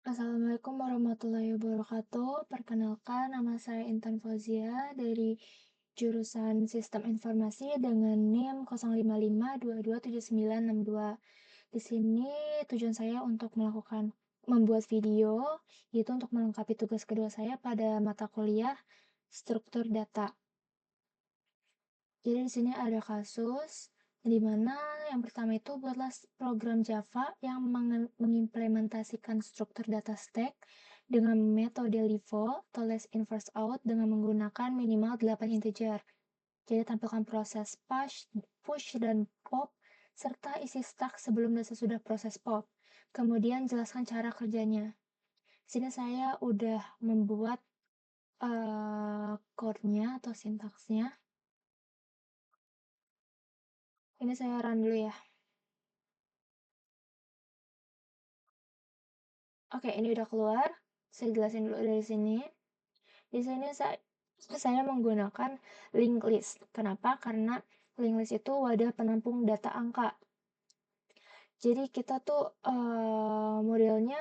Assalamualaikum warahmatullahi wabarakatuh. Perkenalkan, nama saya Intan Fauzia dari jurusan Sistem Informasi dengan NIM 0552279962. Di sini tujuan saya untuk membuat video, yaitu untuk melengkapi tugas kedua saya pada mata kuliah struktur data. Jadi di sini ada kasus di mana yang pertama itu buatlah program Java yang mengimplementasikan struktur data stack dengan metode LIFO atau less in first out dengan menggunakan minimal 8 integer. Jadi tampilkan proses push dan pop serta isi stack sebelum dan sesudah proses pop. Kemudian jelaskan cara kerjanya. Di sini saya udah membuat code-nya atau sintaksnya. Ini saya run dulu ya. Oke, ini udah keluar. Saya jelasin dulu dari sini. Di sini saya menggunakan linked list. Kenapa? Karena linked list itu wadah penampung data angka. Jadi kita tuh modelnya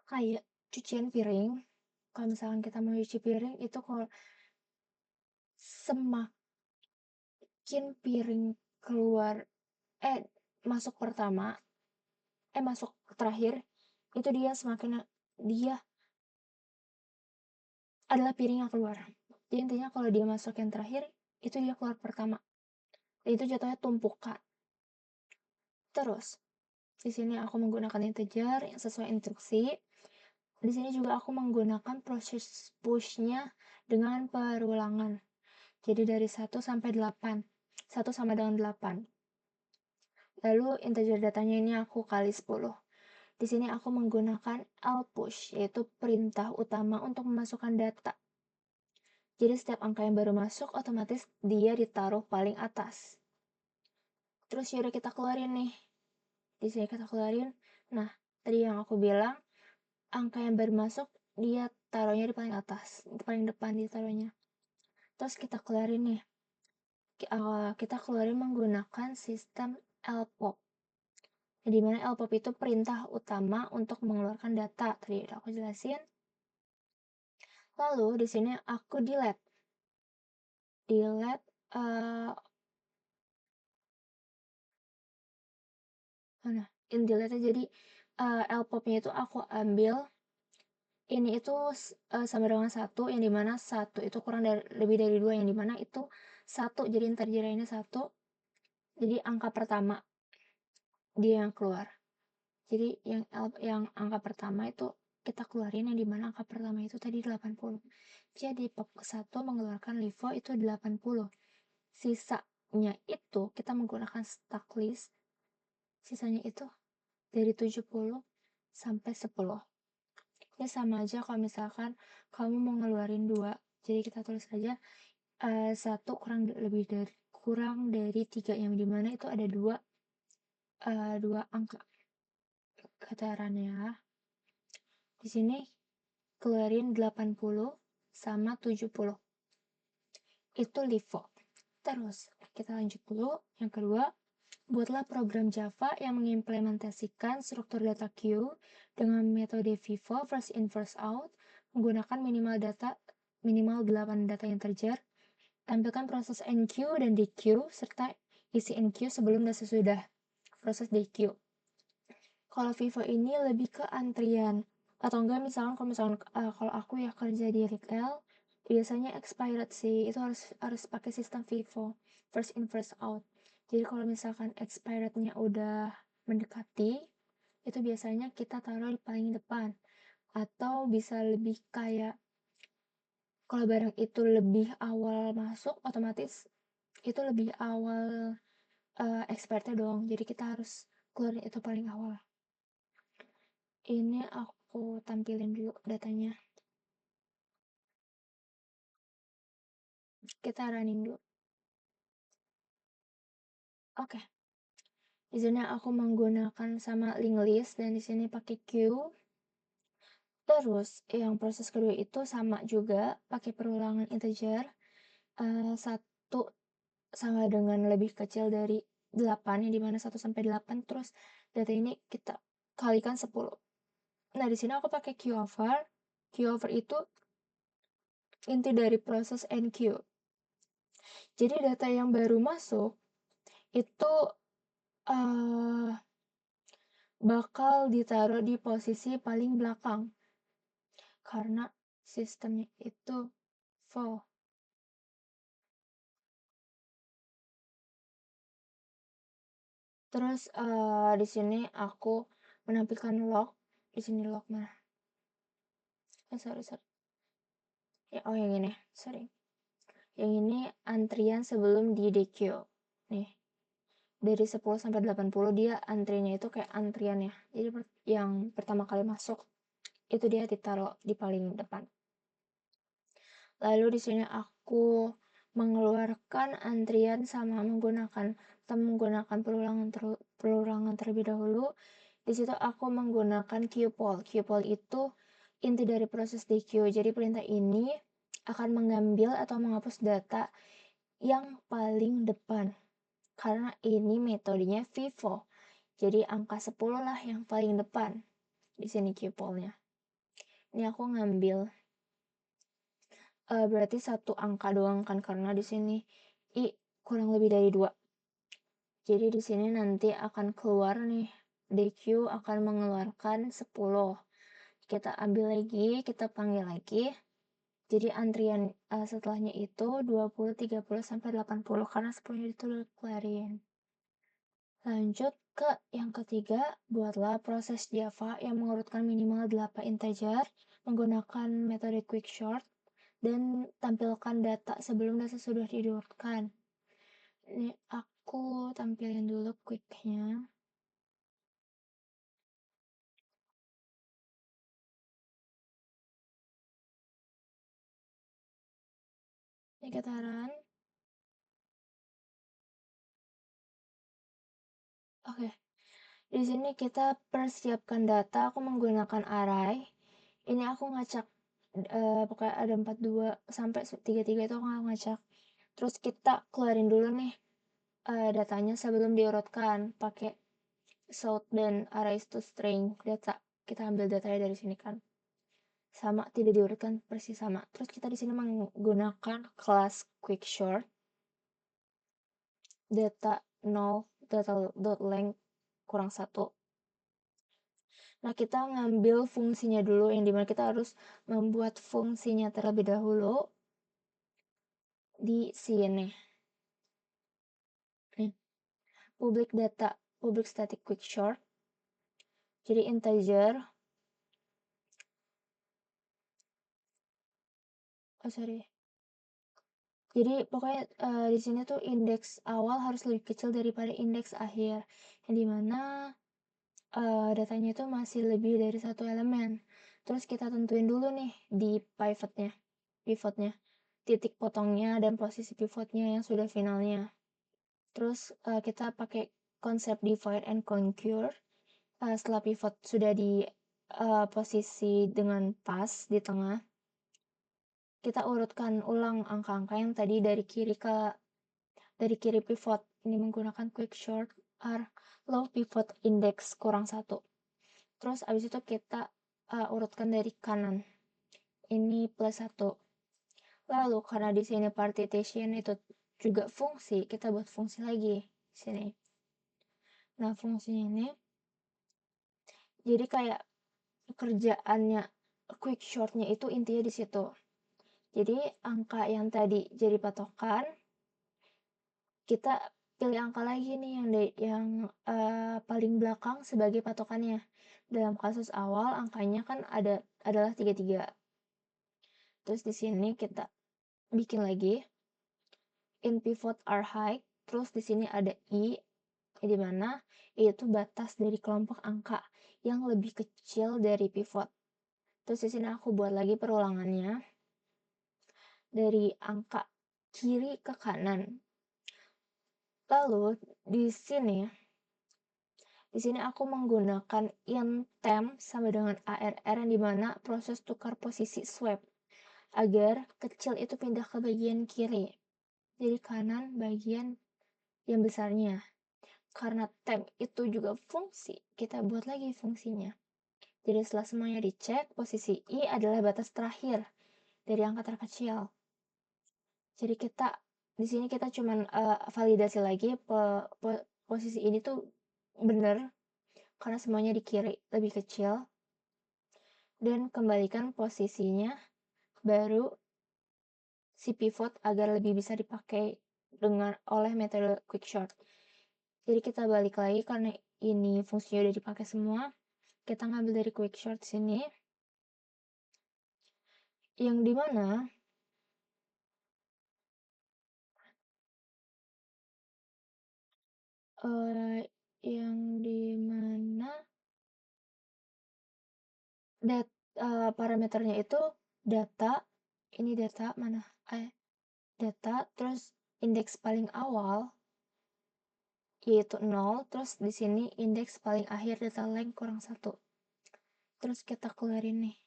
kayak cucian piring. Kalau misalkan kita mau cuci piring itu kalau semakin piring keluar masuk pertama masuk terakhir itu dia adalah piring yang keluar. Jadi intinya kalau dia masuk yang terakhir itu dia keluar pertama. Itu jatuhnya tumpukan. Terus di sini aku menggunakan integer yang sesuai instruksi. Di sini juga aku menggunakan proses push-nya dengan perulangan. Jadi dari 1 sampai 8. 1 sama dengan 8. Lalu integer datanya ini aku kali 10. Di sini aku menggunakan lpush, yaitu perintah utama untuk memasukkan data. Jadi setiap angka yang baru masuk, otomatis dia ditaruh paling atas. Terus yaudah kita keluarin nih. Di sini kita keluarin. Nah, tadi yang aku bilang, angka yang baru masuk, dia taruhnya di paling atas. Di paling depan dia taruhnya. Terus kita keluarin nih. Kita keluarin menggunakan sistem lpop. Di mana lpop itu perintah utama untuk mengeluarkan data. Tadi udah aku jelasin. Lalu di sini aku delete delete jadi lpop-nya itu aku ambil ini itu sama dengan 1 yang dimana 1 itu kurang lebih dari 2 yang dimana itu 1 jadi integer ini 1 jadi angka pertama dia yang keluar. Jadi yang angka pertama itu kita keluarin yang dimana angka pertama itu tadi 80. Jadi pop ke 1 mengeluarkan LIFO itu 80. Sisanya itu kita menggunakan stack list. Sisanya itu dari 70 sampai 10. Ini sama aja kalau misalkan kamu mau ngeluarin 2. Jadi kita tulis aja 1 kurang dari 3 yang dimana itu ada 2 angka. Katarannya di sini keluarin 80 sama 70. Itu LIFO. Terus kita lanjut dulu. Yang kedua, buatlah program Java yang mengimplementasikan struktur data queue dengan metode FIFO first in first out menggunakan minimal 8 data integer. Tampilkan proses enqueue dan dequeue serta isi enqueue sebelum dan sesudah proses dequeue. Kalau FIFO ini lebih ke antrian atau enggak misalkan kalau aku ya kerja di retail biasanya expired sih itu harus pakai sistem FIFO first in first out. Jadi kalau misalkan expirednya udah mendekati itu biasanya kita taruh di paling depan atau bisa lebih kayak kalau barang itu lebih awal masuk otomatis itu lebih awal expirednya dong, jadi kita harus keluarin itu paling awal. Ini aku tampilin dulu datanya. Kita running dulu. Oke. Di sini aku menggunakan sama linked list dan di sini pakai queue. Terus yang proses kedua itu sama juga pakai perulangan integer. 1 sama dengan lebih kecil dari 8 yang dimana 1 sampai 8 terus data ini kita kalikan 10. Nah, di sini aku pakai Q-over. Q-over itu inti dari proses NQ. Jadi data yang baru masuk itu uh, bakal ditaruh di posisi paling belakang karena sistemnya itu full. Terus di sini aku menampilkan log. Di sini log mana? Sorry. Ya, oh yang ini, sorry. Yang ini antrian sebelum di DQ. Nih, dari 10 sampai 80 dia antriannya itu kayak antrian ya. Jadi yang pertama kali masuk itu dia ditaruh di paling depan. Lalu di sini aku mengeluarkan antrian sama menggunakan perulangan terlebih dahulu. Di situ aku menggunakan qpol. Qpol itu inti dari proses DQ. Jadi perintah ini akan mengambil atau menghapus data yang paling depan. Karena ini metodenya FIFO. Jadi angka 10 lah yang paling depan. Di sini qpolnya. Ini aku ngambil berarti satu angka doang kan karena di sini i kurang lebih dari 2. Jadi di sini nanti akan keluar nih DQ akan mengeluarkan 10. Kita ambil lagi, kita panggil lagi. Jadi antrian setelahnya itu 20, 30 sampai 80 karena 10 itu udah kelarin. Lanjut ke yang ketiga, buatlah proses Java yang mengurutkan minimal 8 integer menggunakan metode quicksort dan tampilkan data sebelum data sudah diurutkan. Ini aku tampilin dulu quicknya. Ini kataran. Oke. Di sini kita persiapkan data. Aku menggunakan array. Ini aku ngacak pokoknya ada 42 sampai 33 itu aku ngacak. Terus kita keluarin dulu nih datanya sebelum diurutkan pakai sort dan arrays to string data. Kita ambil datanya dari sini kan. Sama tidak diurutkan persis sama. Terus kita di sini menggunakan kelas quicksort data 0 data.length kurang 1. Nah, kita ngambil fungsinya dulu yang dimana kita harus membuat fungsinya terlebih dahulu di sini. Nih, public static quicksort. Jadi integer. Oh, sorry. Jadi pokoknya di sini tuh indeks awal harus lebih kecil daripada indeks akhir. Yang dimana datanya itu masih lebih dari satu elemen. Terus kita tentuin dulu nih di pivotnya, titik potongnya dan posisi pivotnya yang sudah finalnya. Terus kita pakai konsep divide and conquer. Setelah pivot sudah di posisi dengan pas di tengah, kita urutkan ulang angka-angka yang tadi dari kiri pivot. Ini menggunakan quicksort low pivot index kurang 1. Terus abis itu kita urutkan dari kanan. Ini plus 1. Lalu karena di sini partition itu juga fungsi, kita buat fungsi lagi di sini. Nah, fungsinya ini jadi kayak kerjaannya quicksortnya itu intinya di situ. Jadi angka yang tadi jadi patokan, kita pilih angka lagi nih yang paling belakang sebagai patokannya. Dalam kasus awal angkanya kan adalah 33. Terus di sini kita bikin lagi in pivot are high, terus di sini ada i di mana itu batas dari kelompok angka yang lebih kecil dari pivot. Terus di sini aku buat lagi perulangannya dari angka kiri ke kanan. Lalu di sini aku menggunakan inTemp sama dengan ARR yang dimana proses tukar posisi swap agar kecil itu pindah ke bagian kiri. Jadi kanan bagian yang besarnya. Karena temp itu juga fungsi, kita buat lagi fungsinya. Jadi setelah semuanya dicek, posisi I adalah batas terakhir dari angka terkecil. Jadi di sini kita cuman validasi lagi posisi ini tuh bener karena semuanya di kiri lebih kecil, dan kembalikan posisinya baru si pivot agar lebih bisa dipakai oleh metode quicksort. Jadi kita balik lagi karena ini fungsinya udah dipakai semua. Kita ngambil dari quicksort sini, yang dimana yang dimana parameternya itu data, ini data mana? Data, terus indeks paling awal yaitu 0, terus di sini indeks paling akhir data length kurang 1. Terus kita keluarin nih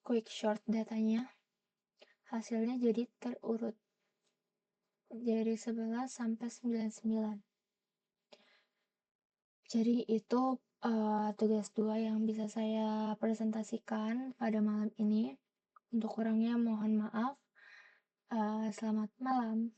quicksort datanya, hasilnya jadi terurut dari 11 sampai 99. Jadi itu tugas 2 yang bisa saya presentasikan pada malam ini. Untuk kurangnya mohon maaf. Selamat malam.